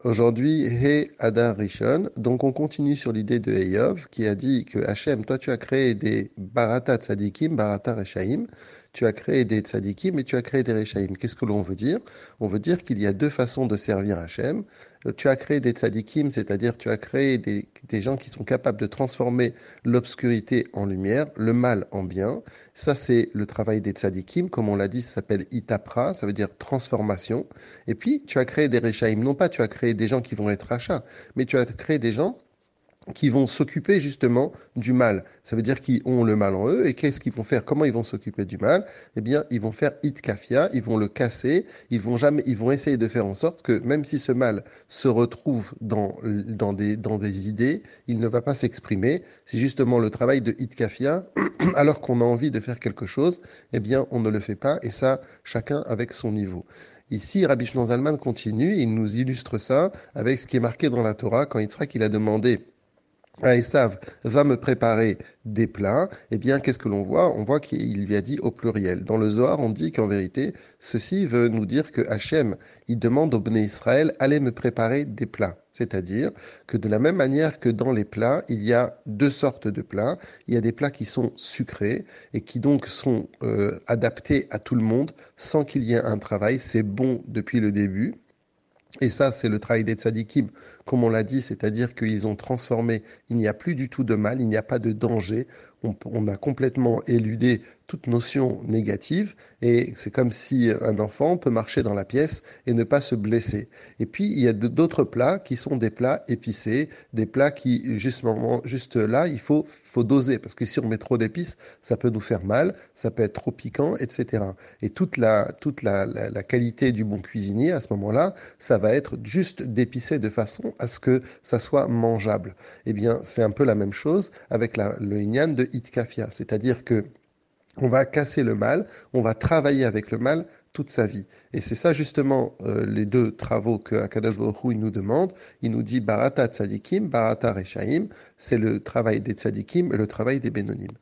Aujourd'hui, He Adar Rishon. Donc, on continue sur l'idée de Eyov qui a dit que Hachem, toi, tu as créé des Barata Tzadikim, Barata Reshaim. Tu as créé des Tzadikim et tu as créé des Reshaim. Qu'est-ce que l'on veut dire? On veut dire qu'il y a deux façons de servir Hachem. Tu as créé des Tzadikim, c'est-à-dire tu as créé des gens qui sont capables de transformer l'obscurité en lumière, le mal en bien. Ça, c'est le travail des Tzadikim. Comme on l'a dit, ça s'appelle Itapra, ça veut dire transformation. Et puis, tu as créé des Réchaïm. Non pas tu as créé des gens qui vont être rachats, mais tu as créé des gens qui vont s'occuper justement du mal. Ça veut dire qu'ils ont le mal en eux. Et qu'est-ce qu'ils vont faire? Comment ils vont s'occuper du mal? Eh bien, ils vont faire itkafia, ils vont le casser, ils vont essayer de faire en sorte que même si ce mal se retrouve dans des idées, il ne va pas s'exprimer. C'est justement le travail de itkafia. Alors qu'on a envie de faire quelque chose, eh bien, on ne le fait pas. Et ça, chacun avec son niveau. Ici, Rabbi Shimon Zalman continue, il nous illustre ça avec ce qui est marqué dans la Torah quand Yitzhak il a demandé à Esav, va me préparer des plats, eh bien, qu'est-ce que l'on voit? On voit qu'il lui a dit au pluriel. Dans le Zohar, on dit qu'en vérité, ceci veut nous dire que Hachem, il demande au Bnei Israël, allez me préparer des plats. C'est-à-dire que de la même manière que dans les plats, il y a deux sortes de plats. Il y a des plats qui sont sucrés et qui donc sont adaptés à tout le monde sans qu'il y ait un travail. C'est bon depuis le début. Et ça, c'est le travail des tzadikim, comme on l'a dit, c'est-à-dire qu'ils ont transformé, il n'y a plus du tout de mal, il n'y a pas de danger, on a complètement éludé toute notion négative, et c'est comme si un enfant peut marcher dans la pièce et ne pas se blesser. Et puis, il y a d'autres plats qui sont des plats épicés, des plats qui, justement, juste là, faut doser, parce que si on met trop d'épices, ça peut nous faire mal, ça peut être trop piquant, etc. Et la qualité du bon cuisinier, à ce moment-là, ça va être juste d'épicer de façon à ce que ça soit mangeable. Eh bien, c'est un peu la même chose avec le inyan de Itkafia, c'est-à-dire que on va casser le mal, on va travailler avec le mal toute sa vie. Et c'est ça justement les deux travaux que Akadosh Baruch Hu, il nous demande. Il nous dit Barata Tzadikim, Barata Rechaim, c'est le travail des Tzadikim et le travail des Bénonim.